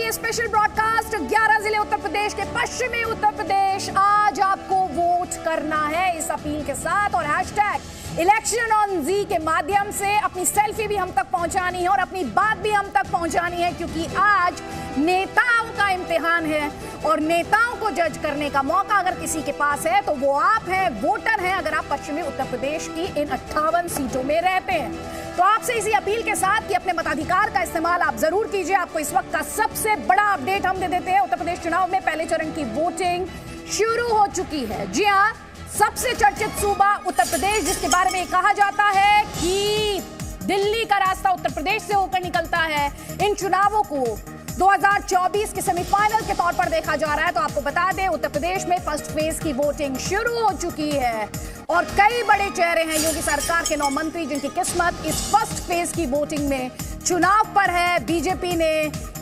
ये special broadcast 11 जिले उत्तर प्रदेश के पश्चिमी उत्तर प्रदेश। आज आपको वोट करना है इस अपील के साथ और हैशटैग इलेक्शन ऑन जी के माध्यम से अपनी सेल्फी भी हम तक पहुंचानी है और अपनी बात भी हम तक पहुंचानी है, क्योंकि आज नेताओं का इम्तिहान है और नेताओं को जज करने का मौका अगर किसी के पास है तो वो आप हैं, वोटर हैं, अगर आप पश्चिमी उत्तर प्रदेश की इन 58 सीटों में रहते हैं। तो आपसे इसी अपील के साथ कि अपने मताधिकार का इस्तेमाल आप जरूर कीजिए। आपको इस वक्त का सबसे बड़ा अपडेट हम दे देते हैं। उत्तर प्रदेश चुनाव में पहले चरण की वोटिंग शुरू हो चुकी है। जी हाँ, सबसे चर्चित सूबा उत्तर प्रदेश, जिसके बारे में कहा जाता है कि दिल्ली का रास्ता उत्तर प्रदेश से होकर निकलता है। इन चुनावों को 2024 के सेमीफाइनल के तौर पर देखा जा रहा है। तो आपको बता दें, उत्तर प्रदेश में फर्स्ट फेज की वोटिंग शुरू हो चुकी है और कई बड़े चेहरे हैं योगी सरकार के 9 मंत्री जिनकी किस्मत इस फर्स्ट फेज की वोटिंग में चुनाव पर है। बीजेपी ने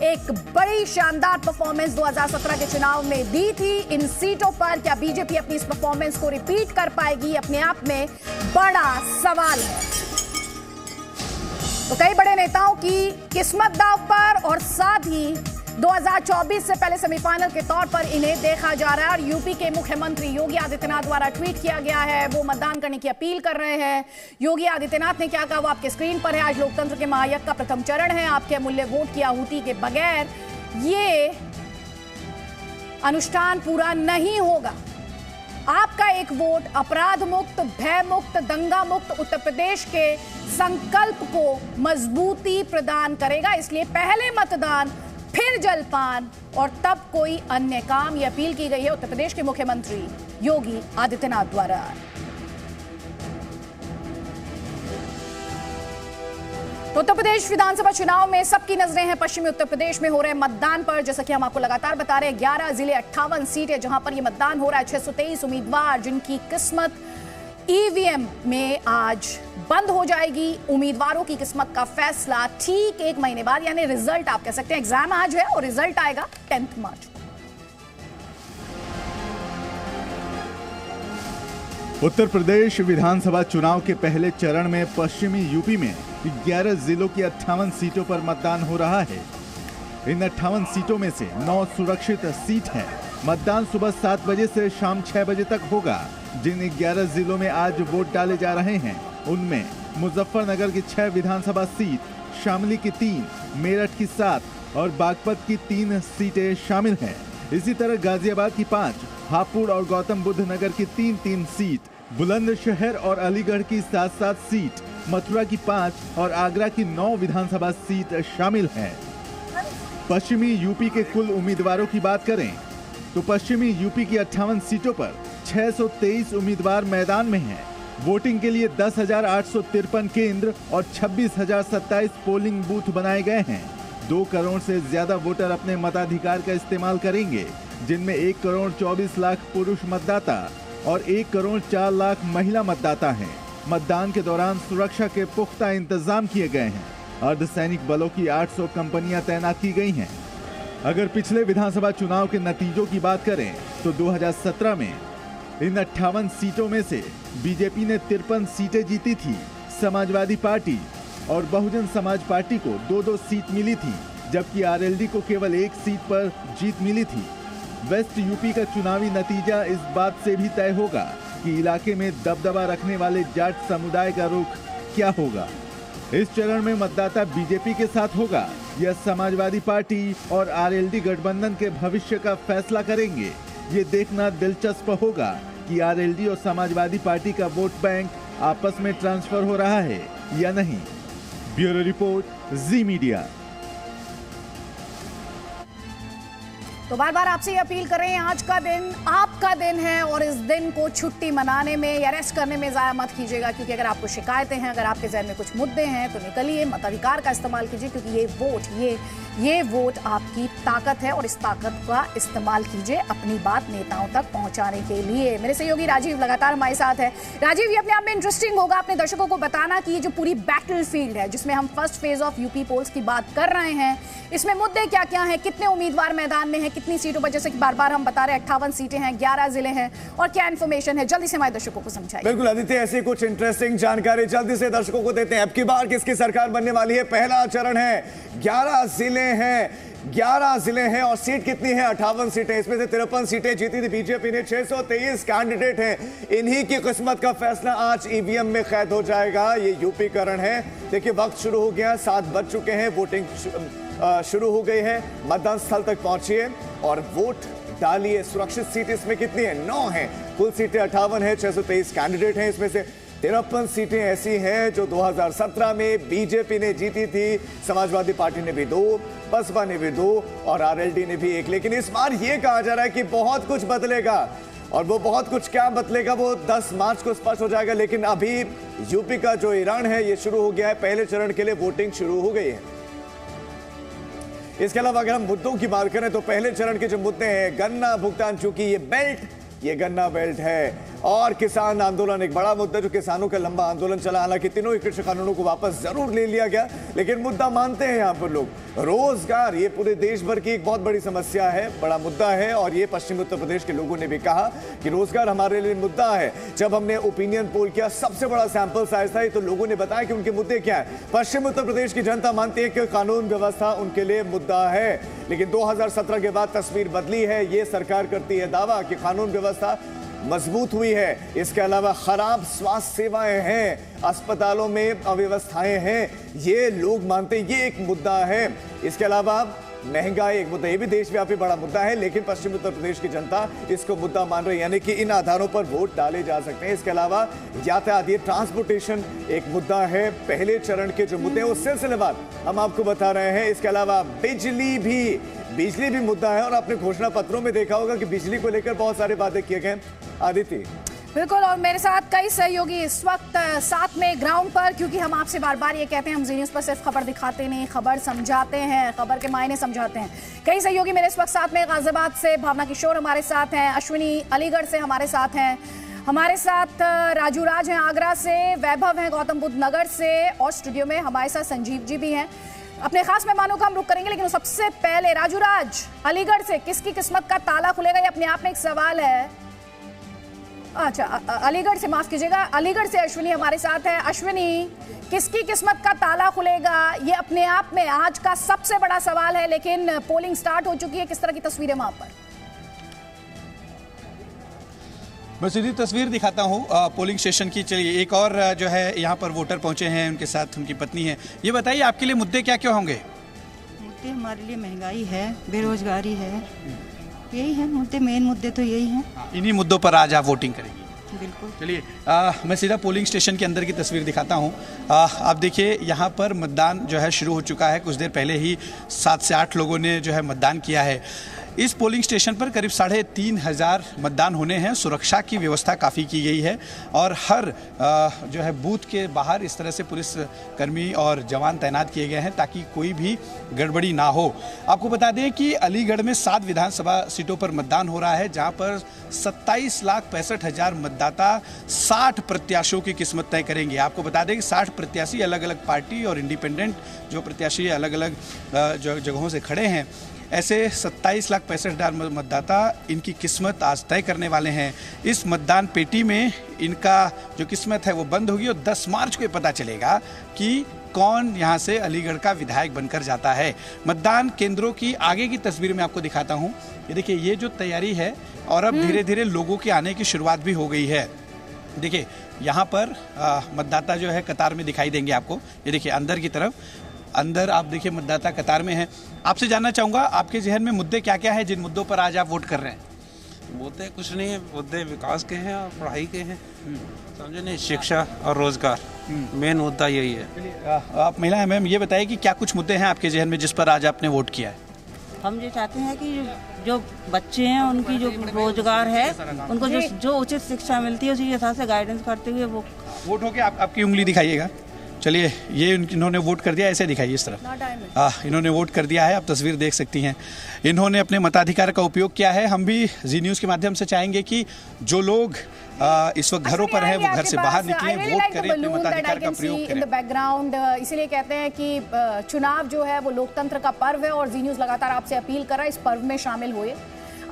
एक बड़ी शानदार परफॉर्मेंस 2017 के चुनाव में दी थी इन सीटों पर। क्या बीजेपी अपनी इस परफॉर्मेंस को रिपीट कर पाएगी, अपने आप में बड़ा सवाल है। तो कई बड़े नेताओं की किस्मत दांव पर और साथ ही 2024 से पहले सेमीफाइनल के तौर पर इन्हें देखा जा रहा है। और यूपी के मुख्यमंत्री योगी आदित्यनाथ द्वारा ट्वीट किया गया है, वो मतदान करने की अपील कर रहे हैं। योगी आदित्यनाथ ने क्या कहा वो आपके स्क्रीन पर है। आज लोकतंत्र के महायज्ञ का प्रथम चरण है। आपके अमूल्य वोट की आहुति के बगैर ये अनुष्ठान पूरा नहीं होगा। आपका एक वोट अपराध मुक्त, भय मुक्त, दंगा मुक्त उत्तर प्रदेश के संकल्प को मजबूती प्रदान करेगा। इसलिए पहले मतदान, फिर जलपान और तब कोई अन्य काम, ये अपील की गई है उत्तर प्रदेश के मुख्यमंत्री योगी आदित्यनाथ द्वारा। तो उत्तर प्रदेश विधानसभा चुनाव में सबकी नजरें हैं पश्चिमी उत्तर प्रदेश में हो रहे मतदान पर। जैसा कि हम आपको लगातार बता रहे हैं, 11 जिले 58 सीटें जहां पर यह मतदान हो रहा है। 623 उम्मीदवार जिनकी किस्मत ईवीएम में आज बंद हो जाएगी। उम्मीदवारों की किस्मत का फैसला ठीक 1 महीने बाद, यानी रिजल्ट आप कह सकते हैं, एग्जाम आज है और रिजल्ट आएगा 10 मार्च को। उत्तर प्रदेश विधानसभा चुनाव के पहले चरण में पश्चिमी यूपी में 11 जिलों की 58 सीटों पर मतदान हो रहा है। इन 58 सीटों में से 9 सुरक्षित सीट हैं। मतदान सुबह 7 बजे से शाम 6 बजे तक होगा। जिन 11 जिलों में आज वोट डाले जा रहे हैं उनमें मुजफ्फरनगर की 6 विधानसभा सीट, शामली की 3, मेरठ की 7 और बागपत की 3 सीटें शामिल हैं। इसी तरह गाजियाबाद की 5, हापुड़ और गौतम बुद्ध नगर की 3-3 सीट, बुलंदशहर और अलीगढ़ की 7-7 सीट, मथुरा की 5 और आगरा की 9 विधानसभा सीट शामिल हैं। पश्चिमी यूपी के कुल उम्मीदवारों की बात करें तो पश्चिमी यूपी की 58 सीटों पर 623 उम्मीदवार मैदान में हैं। वोटिंग के लिए 10,853 केंद्र और 26,027 पोलिंग बूथ बनाए गए हैं। 2 करोड़ से ज्यादा वोटर अपने मताधिकार का इस्तेमाल करेंगे, जिनमें 1 करोड़ 24 लाख पुरुष मतदाता और 1 करोड़ 4 लाख महिला मतदाता हैं। मतदान के दौरान सुरक्षा के पुख्ता इंतजाम किए गए हैं। अर्धसैनिक बलों की 800 कंपनियां तैनात की गई हैं। अगर पिछले विधानसभा चुनाव के नतीजों की बात करें तो 2017 में इन 58 सीटों में से बीजेपी ने 53 सीटें जीती थी। समाजवादी पार्टी और बहुजन समाज पार्टी को 2-2 सीट मिली थी, जबकि आरएलडी को केवल 1 सीट पर जीत मिली थी। वेस्ट यूपी का चुनावी नतीजा इस बात से भी तय होगा कि इलाके में दबदबा रखने वाले जाट समुदाय का रुख क्या होगा। इस चरण में मतदाता बीजेपी के साथ होगा या समाजवादी पार्टी और आरएलडी गठबंधन के भविष्य का फैसला करेंगे। ये देखना दिलचस्प होगा कि आरएलडी और समाजवादी पार्टी का वोट बैंक आपस में ट्रांसफर हो रहा है या नहीं। ब्यूरो रिपोर्ट, जी मीडिया। तो बार बार आपसे ये अपील कर रहे हैं, आज का दिन आपका दिन है और इस दिन को छुट्टी मनाने में या रेस्ट करने में ज़ाया मत कीजिएगा, क्योंकि अगर आपको शिकायतें हैं, अगर आपके जहन में कुछ मुद्दे हैं तो निकलिए, मताधिकार का इस्तेमाल कीजिए, क्योंकि ये वोट आपकी ताकत है और इस ताकत का इस्तेमाल कीजिए अपनी बात नेताओं तक पहुंचाने के लिए। मेरे सहयोगी राजीव लगातार हमारे साथ है। राजीव, ये अपने आप में इंटरेस्टिंग होगा अपने दर्शकों को बताना कि ये जो पूरी बैटल फील्ड है जिसमें हम first phase of UP polls की बात कर रहे हैं, इसमें मुद्दे क्या क्या हैं, कितने उम्मीदवार मैदान में हैं, कितनी सीटों पर, जैसे कि बार बार हम बता रहे हैं 58 सीटें हैं, 11 जिले हैं, और क्या इन्फॉर्मेशन है, जल्दी से हमारे दर्शकों को समझाइए। बिल्कुल आदित्य, ऐसी कुछ इंटरेस्टिंग जानकारी जल्दी से दर्शकों को देते हैं। अब की बार किसकी सरकार बनने वाली है? पहला चरण है, 11 जिले हैं, 11 जिले हैं और सीट कितनी है? 58 सीटें। इसमें से 53 सीटें जीती थी बीजेपी ने। 623 कैंडिडेट हैं। इन्हीं की किस्मत का फैसला आज ईवीएम में कैद हो जाएगा। ये यूपी करण है। देखिए वक्त शुरू हो गया, 7 बज चुके हैं, वोटिंग शुरू हो गई है। मतदान स्थल तक पहुंचिए और वोट डालिए। सुरक्षित सीट इसमें कितनी है? 9 है। कुल सीटें 58 है। 623 कैंडिडेट हैं। इसमें से 53 सीटें ऐसी हैं जो 2017 में बीजेपी ने जीती थी। समाजवादी पार्टी ने भी 2, बसपा ने भी 2 और आरएलडी ने भी 1। लेकिन इस बार यह कहा जा रहा है कि बहुत कुछ बदलेगा और वो बहुत कुछ क्या बदलेगा वो 10 मार्च को स्पष्ट हो जाएगा। लेकिन अभी यूपी का जो रण है ये शुरू हो गया है। पहले चरण के लिए वोटिंग शुरू हो गई है। इसके अलावा अगर हम मुद्दों की बात करें तो पहले चरण के जो मुद्दे हैं, गन्ना भुगतान, चूंकि ये गन्ना बेल्ट है और किसान आंदोलन एक बड़ा मुद्दा जो किसानों का लंबा आंदोलन चला। हालांकि तीनों ही कृषि कानूनों को वापस जरूर ले लिया गया, लेकिन मुद्दा मानते हैं यहाँ पर लोग। रोजगार ये पूरे देश भर की एक बहुत बड़ी समस्या है, बड़ा मुद्दा है और ये पश्चिमी उत्तर प्रदेश के लोगों ने भी कहा कि रोजगार हमारे लिए मुद्दा है। जब हमने ओपिनियन पोल किया, सबसे बड़ा सैंपल साइज था, तो लोगों ने बताया कि उनके मुद्दे क्या है। पश्चिमी उत्तर प्रदेश की जनता मानती है कि कानून व्यवस्था उनके लिए मुद्दा है। लेकिन 2017 के बाद तस्वीर बदली है। ये सरकार करती है दावा कि कानून व्यवस्था मजबूत हुई है। इसके अलावा खराब स्वास्थ्य सेवाएं हैं, अस्पतालों में अव्यवस्थाएं हैं, ये लोग मानते हैं ये एक मुद्दा है। इसके अलावा महंगाई एक मुद्दा, ये भी देशव्यापी बड़ा मुद्दा है, लेकिन पश्चिमी उत्तर प्रदेश की जनता इसको मुद्दा मान रही है, यानी कि इन आधारों पर वोट डाले जा सकते हैं। इसके अलावा यातायात, ये ट्रांसपोर्टेशन एक मुद्दा है। पहले चरण के जो मुद्दे हैं उस सिलसिलेवार हम आपको बता रहे हैं। इसके अलावा बिजली भी मुद्दा है और आपने घोषणा पत्रों में देखा होगा कि बिजली को लेकर बहुत सारे वादे किए गए। आदित्य बिल्कुल, और मेरे साथ कई सहयोगी इस वक्त साथ में ग्राउंड पर, क्योंकि हम आपसे बार बार ये कहते हैं हम जी न्यूज़ पर सिर्फ खबर दिखाते नहीं, खबर समझाते हैं, खबर के मायने समझाते हैं। कई सहयोगी मेरे इस वक्त साथ में गाजियाबाद से भावना किशोर हमारे साथ हैं, अश्विनी अलीगढ़ से हमारे साथ हैं, हमारे साथ राजू राज हैं आगरा से, वैभव हैं गौतम बुद्ध नगर से और स्टूडियो में हमारे साथ संजीव जी भी हैं। अपने खास मेहमानों का हम रुख करेंगे, लेकिन सबसे पहले राजू राज अलीगढ़ से, किसकी किस्मत का ताला खुलेगा, ये अपने आप में एक सवाल है। अच्छा, अलीगढ़ से, माफ कीजिएगा, अलीगढ़ से अश्विनी हमारे साथ है। अश्विनी, किसकी किस्मत का ताला खुलेगा, ये अपने आप में आज का सबसे बड़ा सवाल है। लेकिन पोलिंग स्टार्ट हो चुकी है, किस तरह की तस्वीर है वहां पर? मैं सीधी तस्वीर दिखाता हूँ पोलिंग स्टेशन की। चलिए, एक और जो है यहाँ पर वोटर पहुँचे हैं, उनके साथ उनकी पत्नी है। ये बताइए आपके लिए मुद्दे क्या क्या होंगे? मुद्दे हमारे लिए महंगाई है, बेरोजगारी है, यही है मुद्दे, मेन मुद्दे तो यही हैं। इन्हीं मुद्दों पर आज आप वोटिंग करेंगी? बिल्कुल। चलिए, मैं सीधा पोलिंग स्टेशन के अंदर की तस्वीर दिखाता हूँ। आप देखिए यहाँ पर मतदान जो है शुरू हो चुका है। कुछ देर पहले ही 7 से 8 लोगों ने जो है मतदान किया है। इस पोलिंग स्टेशन पर करीब 3500 मतदान होने हैं। सुरक्षा की व्यवस्था काफ़ी की गई है और हर जो है बूथ के बाहर इस तरह से पुलिस कर्मी और जवान तैनात किए गए हैं ताकि कोई भी गड़बड़ी ना हो। आपको बता दें कि अलीगढ़ में 7 विधानसभा सीटों पर मतदान हो रहा है, जहां पर 27,65,000 मतदाता 60 प्रत्याशियों की किस्मत तय करेंगे। आपको बता दें कि 60 प्रत्याशी अलग अलग पार्टी और इंडिपेंडेंट जो प्रत्याशी अलग अलग जगहों से खड़े हैं, ऐसे 27,65,000 मतदाता इनकी किस्मत आज तय करने वाले हैं। इस मतदान पेटी में इनका जो किस्मत है वो बंद होगी और 10 मार्च को पता चलेगा कि कौन यहाँ से अलीगढ़ का विधायक बनकर जाता है। मतदान केंद्रों की आगे की तस्वीर में आपको दिखाता हूँ। ये देखिए, ये जो तैयारी है और अब धीरे धीरे लोगों के आने की शुरुआत भी हो गई है। देखिए, यहाँ पर मतदाता जो है कतार में दिखाई देंगे आपको। ये देखिए अंदर की तरफ, अंदर आप देखिए मतदाता कतार में हैं। आपसे जानना चाहूँगा आपके जहन में मुद्दे क्या क्या हैं जिन मुद्दों पर आज आप वोट कर रहे हैं? मुद्दे कुछ नहीं है, मुद्दे विकास के हैं और पढ़ाई के हैं, समझे नहीं, शिक्षा और रोजगार, मेन मुद्दा यही है। आप महिला हैं मैम, ये बताइए कि क्या कुछ मुद्दे हैं आपके जहन में जिस पर आज आपने वोट किया है? हम ये चाहते हैं कि जो बच्चे हैं उनकी जो रोजगार है, उनको जो उचित शिक्षा मिलती है उसी हिसाब से गाइडेंस करते हुए वो वोट हो गया। आपकी उंगली दिखाइएगा। चलिए, ये इन्होंने वोट कर दिया, ऐसे दिखाइए इस तरफ। इन्होंने वोट कर दिया है, आप तस्वीर देख सकती हैं। इन्होंने अपने मताधिकार का उपयोग किया है। हम भी जी न्यूज़ के माध्यम से चाहेंगे कि जो लोग इस वक्त घरों पर हैं वो घर से बाहर निकलें, वोट करें, अपने मताधिकार का प्रयोग करें। बैकग्राउंड इसीलिए कहते हैं कि चुनाव जो है वो लोकतंत्र का पर्व है और जी न्यूज़ लगातार आपसे अपील कर रहा है इस पर्व में शामिल हुए।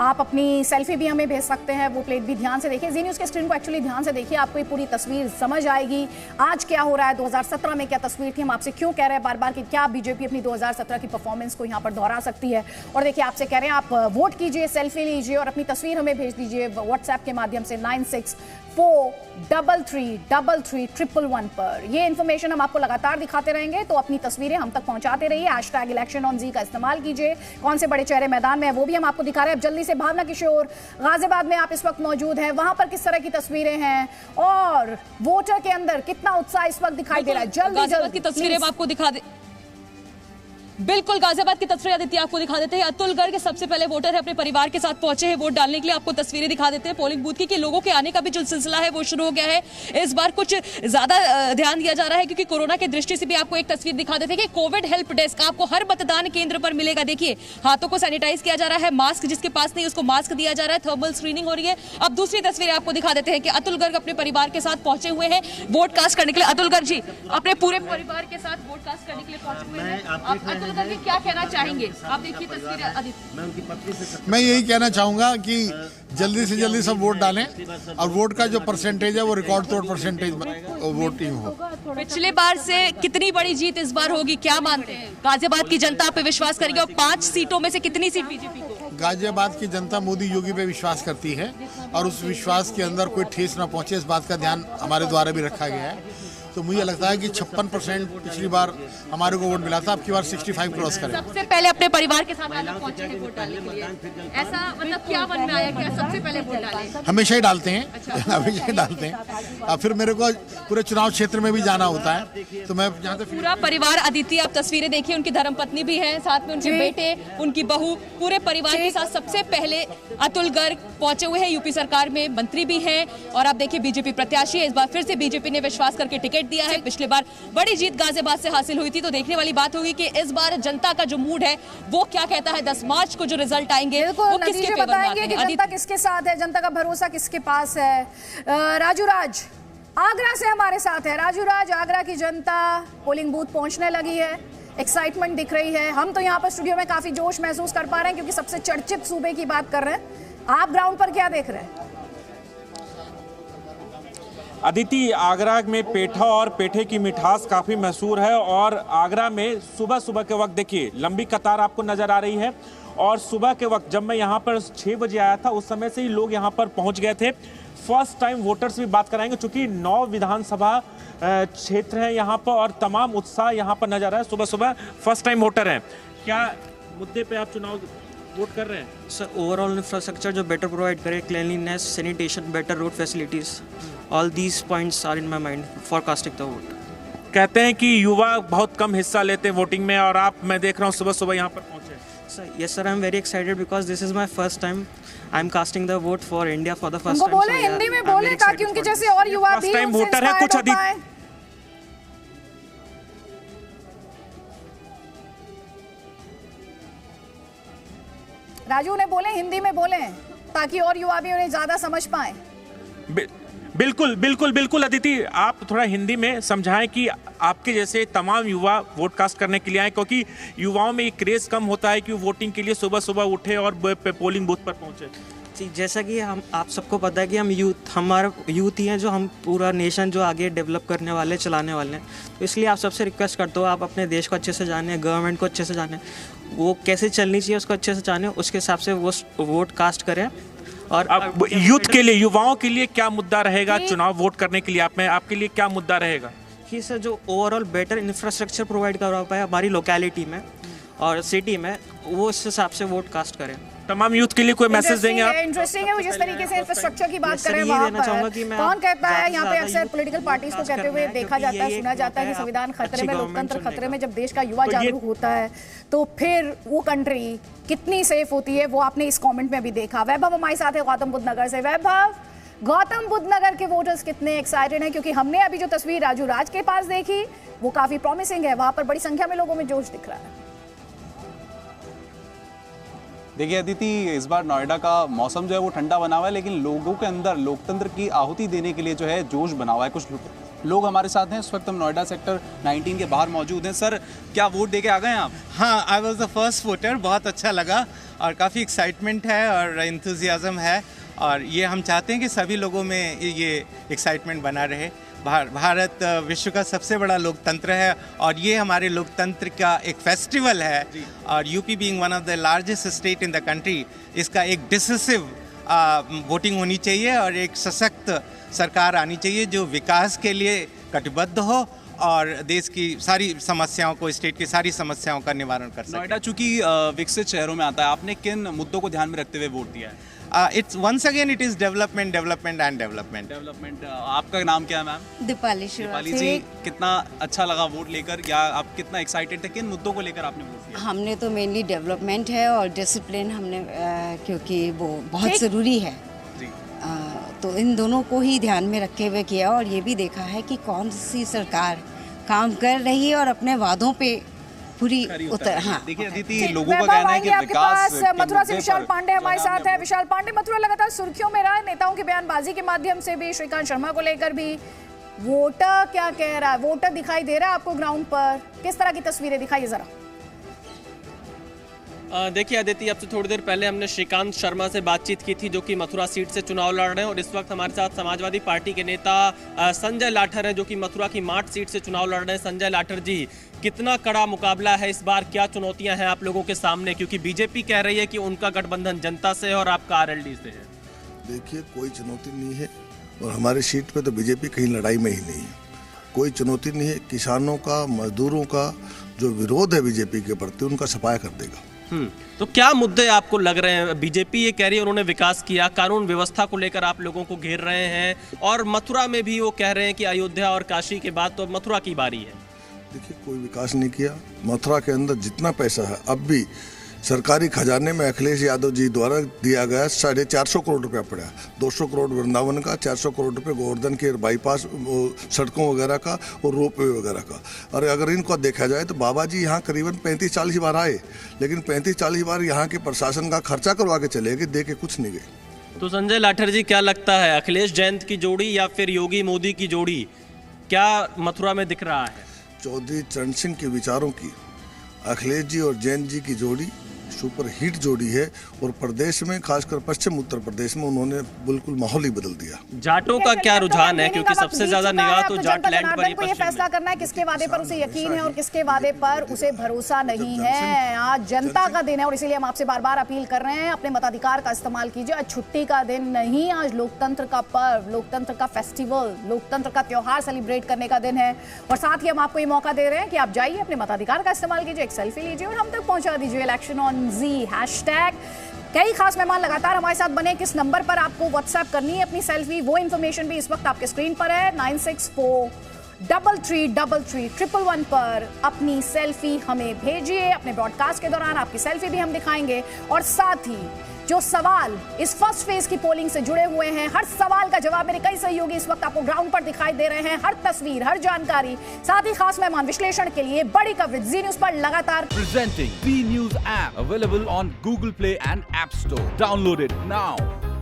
आप अपनी सेल्फी भी हमें भेज सकते हैं, वो प्लेट भी ध्यान से देखिए। जी न्यूज़ के स्क्रीन को एक्चुअली ध्यान से देखिए, आपको ये पूरी तस्वीर समझ आएगी। आज क्या हो रहा है, 2017 में क्या तस्वीर थी, हम आपसे क्यों कह रहे हैं बार बार कि क्या बीजेपी अपनी 2017 की परफॉर्मेंस को यहाँ पर दोहरा सकती है। और देखिए आपसे कह रहे हैं आप वोट कीजिए, सेल्फी लीजिए और अपनी तस्वीर हमें भेज दीजिए व्हाट्सएप के माध्यम से 9643331111 पर। ये इन्फॉर्मेशन हम आपको लगातार दिखाते रहेंगे, तो अपनी तस्वीरें हम तक पहुंचाते रहिए। हैशटैग इलेक्शन ऑन जी का इस्तेमाल कीजिए। कौन से बड़े चेहरे मैदान में है वो भी हम आपको दिखा रहे हैं। अब जल्दी से भावना किशोर, गाजियाबाद में आप इस वक्त मौजूद हैं, वहां पर किस तरह की तस्वीरें हैं और वोटर के अंदर कितना उत्साह इस वक्त दिखाई दे रहा है। जल्दी की तस्वीरें आपको दिखा दे। बिल्कुल, गाजियाबाद की तस्वीर आदित्य आपको दिखा देते हैं। अतुल गर्ग के सबसे पहले वोटर है, अपने परिवार के साथ पहुंचे हैं वोट डालने के लिए। आपको तस्वीरें दिखा देते हैं पोलिंग बूथ की कि लोगों के आने का भी जो सिलसिला है वो शुरू हो गया है। इस बार कुछ ज्यादा ध्यान दिया जा रहा है क्योंकि कोरोना की दृष्टि से भी आपको एक तस्वीर दिखा देते हैं कि कोविड हेल्प डेस्क आपको हर मतदान केंद्र पर मिलेगा। देखिए हाथों को सैनिटाइज किया जा रहा है, मास्क जिसके पास नहीं उसको मास्क दिया जा रहा है, थर्मल स्क्रीनिंग हो रही है। अब दूसरी तस्वीरें आपको दिखा देते हैं कि अतुल गर्ग अपने परिवार के साथ पहुंचे हुए हैं वोट कास्ट करने के लिए। अतुल गर्ग जी अपने पूरे परिवार के साथ वोट कास्ट करने के लिए पहुंचे हुए हैं। आप अतुल गर्ग क्या कहना चाहेंगे? आप देखिए तस्वीरें आदित्य। मैं यही कहना चाहूंगा कि जल्दी से जल्दी सब वोट डालें और वोट का जो परसेंटेज है वो रिकॉर्ड तोड़ परसेंटेज वोटिंग हो। पिछले बार से कितनी बड़ी जीत इस बार होगी, क्या मानते हैं? गाजियाबाद की जनता पे विश्वास करेगी और 5 सीटों में से कितनी सीट बीजेपी को? गाजियाबाद की जनता मोदी योगी पे विश्वास करती है और उस विश्वास के अंदर कोई ठेस न पहुंचे, इस बात का ध्यान हमारे द्वारा भी रखा गया है। तो मुझे लगता है कि 56% पिछली बार हमारे को वोट मिला था, अब की बार 65 क्रॉस करें। सबसे पहले अपने परिवार के साथ पहुंचे हैं वोट डालने के लिए, ऐसा मतलब क्या मन में आया कि सबसे पहले वोट डालें? हमेशा ही डालते हैं, हमेशा ही डालते हैं। और फिर मेरे को पूरे चुनाव क्षेत्र में भी जाना होता है, तो मैं यहाँ से पूरा परिवार अदिति, आप तस्वीरें देखिए, उनकी धर्मपत्नी भी है, साथ में उनके बेटे, उनकी बहू, पूरे परिवार के साथ सबसे पहले अतुल गर्ग पहुंचे हुए हैं। यूपी सरकार में मंत्री भी हैं और आप देखिए बीजेपी प्रत्याशी है। इस बार फिर से बीजेपी ने विश्वास करके टिकट दिया है। पिछले बार बड़ी जीत गाजियाबाद से हासिल हुई थी, तो देखने वाली बात होगी कि इस बार जनता का जो मूड है वो क्या कहता है। 10 मार्च को जो रिजल्ट आएंगे वो किसके फेवर में आते हैं? जनता किसके साथ है, जनता का भरोसा किसके पास है? राजू राज आगरा से हमारे साथ है। राजू राज, आगरा की जनता पोलिंग बूथ पहुंचने लगी है, एक्साइटमेंट दिख रही है। हम तो यहाँ पर स्टूडियो में काफी जोश महसूस कर पा रहे हैं क्योंकि सबसे चर्चित सूबे की बात कर रहे हैं। आप ग्राउंड पर क्या देख रहे हैं? अदिति, आगरा में पेठा और पेठे की मिठास काफ़ी मशहूर है और आगरा में सुबह सुबह के वक्त देखिए लंबी कतार आपको नज़र आ रही है। और सुबह के वक्त जब मैं यहाँ पर 6 बजे आया था उस समय से ही लोग यहाँ पर पहुँच गए थे। फर्स्ट टाइम वोटर्स भी बात कराएंगे चूँकि 9 विधानसभा क्षेत्र हैं यहाँ पर और तमाम उत्साह यहाँ पर नज़र आ रहा है। सुबह सुबह फर्स्ट टाइम वोटर हैं। क्या मुद्दे पर आप चुनाव वोट कर रहे हैं? सर, ओवरऑल इंफ्रास्ट्रक्चर जो बेटर प्रोवाइड करे, cleanliness, sanitation, better road facilities, all these points are in my mind for casting the vote. कहते हैं कि युवा बहुत कम हिस्सा लेते हैं वोटिंग में और आप, मैं देख रहा हूँ सुबह सुबह यहाँ पर पहुँचे। Sir, yes sir, I am very excited because this is my first time I am casting the vote for India for the first time. बोले हिंदी में बोले ताकि उनके जैसे और युवा भी टाइम वोटर है। कुछ अधिक राजू ने बोले हिंदी में बोले ताकि और युवा भी उन्हें ज्यादा समझ पाए। बिल्कुल बिल्कुल बिल्कुल अदिति, आप थोड़ा हिंदी में समझाएं कि आपके जैसे तमाम युवा वोट कास्ट करने के लिए आए, क्योंकि युवाओं में एक क्रेज कम होता है कि वोटिंग के लिए सुबह सुबह उठे और पोलिंग बूथ पर पहुंचे। जी, जैसा कि हम आप सबको पता है कि हम हमारा यूथ ही हैं जो हम पूरा नेशन जो आगे डेवलप करने वाले, चलाने वाले हैं। तो इसलिए आप सबसे रिक्वेस्ट करते हो, आप अपने देश को अच्छे से जाने, गवर्नमेंट को अच्छे से जाने, वो कैसे चलनी चाहिए उसको अच्छे से जाने, उसके हिसाब से वो वोट कास्ट करें। और अब यूथ के लिए, युवाओं के लिए क्या मुद्दा रहेगा चुनाव वोट करने के लिए? आपके लिए क्या मुद्दा रहेगा? कि सर जो ओवरऑल बेटर इंफ्रास्ट्रक्चर प्रोवाइड करवा पाए हमारी लोकेलिटी में और सिटी में, वो इस हिसाब से वोट कास्ट करें। तमाम यूथ के लिए कोई मैसेज देंगे आप? इंटरेस्टिंग है वो जिस तरीके से इंफ्रास्ट्रक्चर की बात करें वहाँ पर कौन कहता है, यहाँ पे अक्सर पॉलिटिकल पार्टीज को कहते हुए देखा जाता है, सुना जाता है कि संविधान खतरे में, लोकतंत्र खतरे में। जब देश का युवा जागरूक होता है तो फिर वो कंट्री कितनी सेफ होती है वो आपने इस कमेंट में भी देखा। वैभव हमारे साथ है गौतम बुद्ध नगर से। वैभव, गौतम बुद्ध नगर के वोटर्स कितने एक्साइटेड हैं? क्योंकि हमने अभी जो तस्वीर राजू राज के पास देखी वो काफी प्रॉमिसिंग है, वहां पर बड़ी संख्या में लोगों में जोश दिख रहा है। देखिए अदिति, इस बार नोएडा का मौसम जो है वो ठंडा बना हुआ है, लेकिन लोगों के अंदर लोकतंत्र की आहुति देने के लिए जो है जोश बना हुआ है। कुछ लोग हमारे साथ हैं। इस वक्त हम नोएडा सेक्टर 19 के बाहर मौजूद हैं। सर, क्या वोट दे के आ गए हैं आप? हाँ, I was the first voter. बहुत अच्छा लगा और काफ़ी एक्साइटमेंट है और इंथुजियाज़म है, और ये हम चाहते हैं कि सभी लोगों में ये एक्साइटमेंट बना रहे। भारत विश्व का सबसे बड़ा लोकतंत्र है और ये हमारे लोकतंत्र का एक फेस्टिवल है, और UP being one of the largest state in the country, इसका एक डिसिसिव वोटिंग होनी चाहिए और एक सशक्त सरकार आनी चाहिए जो विकास के लिए कटिबद्ध हो और देश की सारी समस्याओं को, स्टेट की सारी समस्याओं का निवारण कर सके। नोएडा चूंकि विकसित शहरों में आता है, आपने किन मुद्दों को ध्यान में रखते हुए वोट दिया है? It's once again it is development, development and development. आपका नाम क्या है मैम? दीपाली जी, कितना अच्छा लगा वोट लेकर, या आप कितना एक्साइटेड थे? किन मुद्दों को लेकर आपने वोट दिया? हमने तो मेनली डेवलपमेंट है और डिसिप्लिन हमने क्योंकि वो बहुत ज़रूरी है जी। तो इन दोनों को ही ध्यान में रखे हुए किया, और ये भी देखा है कि कौन सी सरकार काम कर रही है और अपने वादों पे पूरी उतर। हाँ, देखिए अदिति, लोगों का कहना है कि विकास मथुरा से विशाल पांडे हमारे साथ है। विशाल पांडे, मथुरा लगातार सुर्खियों में रहा है, नेताओं की बयानबाजी के माध्यम से भी, श्रीकांत शर्मा को लेकर भी। वोटर क्या कह रहा है? वोटर दिखाई दे रहा है आपको ग्राउंड पर? किस तरह की तस्वीरें दिखाइए जरा। देखिए अदिति, अब से थोड़ी देर पहले हमने श्रीकांत शर्मा से बातचीत की थी, जो कि मथुरा सीट से चुनाव लड़ रहे हैं, और इस वक्त हमारे साथ समाजवादी पार्टी के नेता संजय लाठर हैं, जो कि मथुरा की माठ सीट से चुनाव लड़ रहे हैं। संजय लाठर जी, कितना कड़ा मुकाबला है इस बार? क्या चुनौतियां हैं आप लोगों के सामने? क्योंकि बीजेपी कह रही है कि उनका गठबंधन जनता से है और आपका आरएलडी से है। देखिए, कोई चुनौती नहीं है, और हमारे सीट पे तो बीजेपी कहीं लड़ाई में ही नहीं है। कोई चुनौती नहीं है। किसानों का, मजदूरों का जो विरोध है बीजेपी के प्रति, उनका सफाया कर देगा। तो क्या मुद्दे आपको लग रहे हैं? बीजेपी ये कह रही है उन्होंने विकास किया, कानून व्यवस्था को लेकर आप लोगों को घेर रहे हैं, और मथुरा में भी वो कह रहे हैं कि अयोध्या और काशी के बाद तो मथुरा की बारी है। देखिए, कोई विकास नहीं किया। मथुरा के अंदर जितना पैसा है, अब भी सरकारी खजाने में अखिलेश यादव जी द्वारा दिया गया 450 करोड़ रुपया पड़ा। 200 करोड़ वृंदावन का, 400 करोड़ रुपये गोवर्धन के बाईपास सड़कों वगैरह का और रोपवे वगैरह का। और अगर इनको देखा जाए तो बाबा जी यहाँ करीबन 35-40 बार आए, लेकिन 35-40 बार यहाँ के प्रशासन का खर्चा करवा के चले गए, दे के कुछ नहीं गए। तो संजय लाठर जी, क्या लगता है, अखिलेश जयंत की जोड़ी या फिर योगी मोदी की जोड़ी क्या मथुरा में दिख रहा है? चौधरी चरण सिंह के विचारों की अखिलेश जी और जैन जी की जोड़ी सुपर हिट जोड़ी है, और प्रदेश में, खासकर पश्चिम उत्तर प्रदेश में, उन्होंने बिल्कुल माहौल ही बदल दिया। जाटों का क्या रुझान है? क्योंकि सबसे ज्यादा निगाह तो जाट लैंड पर ही को ये फैसला करना है किसके वादे पर उसे यकीन है और किसके वादे पर उसे भरोसा नहीं है। आज जनता का दिन है, और इसीलिए हम आपसे बार बार अपील कर रहे हैं, अपने मताधिकार का इस्तेमाल कीजिए। आज छुट्टी का दिन नहीं, आज लोकतंत्र का पर्व, लोकतंत्र का फेस्टिवल, लोकतंत्र का त्योहार सेलिब्रेट करने का दिन है। और साथ ही हम आपको ये मौका दे रहे हैं कि आप जाइए, अपने मताधिकार का इस्तेमाल कीजिए, एक सेल्फी लीजिए और हम तक पहुंचा दीजिए इलेक्शन ऑन जी हैशटैग। कई खास मेहमान लगातार हमारे साथ बने। किस नंबर पर आपको व्हाट्सएप करनी है अपनी सेल्फी, वो इंफॉर्मेशन भी इस वक्त आपके स्क्रीन पर है। 9643331111 पर अपनी सेल्फी हमें भेजिए। अपने ब्रॉडकास्ट के दौरान आपकी सेल्फी भी हम दिखाएंगे, और साथ ही जो सवाल इस फर्स्ट फेज की पोलिंग से जुड़े हुए हैं, हर सवाल का जवाब मेरे कई सहयोगी इस वक्त आपको ग्राउंड पर दिखाई दे रहे हैं। हर तस्वीर, हर जानकारी, साथ ही खास मेहमान विश्लेषण के लिए बड़ी कवरेज जी न्यूज पर लगातार। Presenting P News app available on Google Play and App Store. Download it now.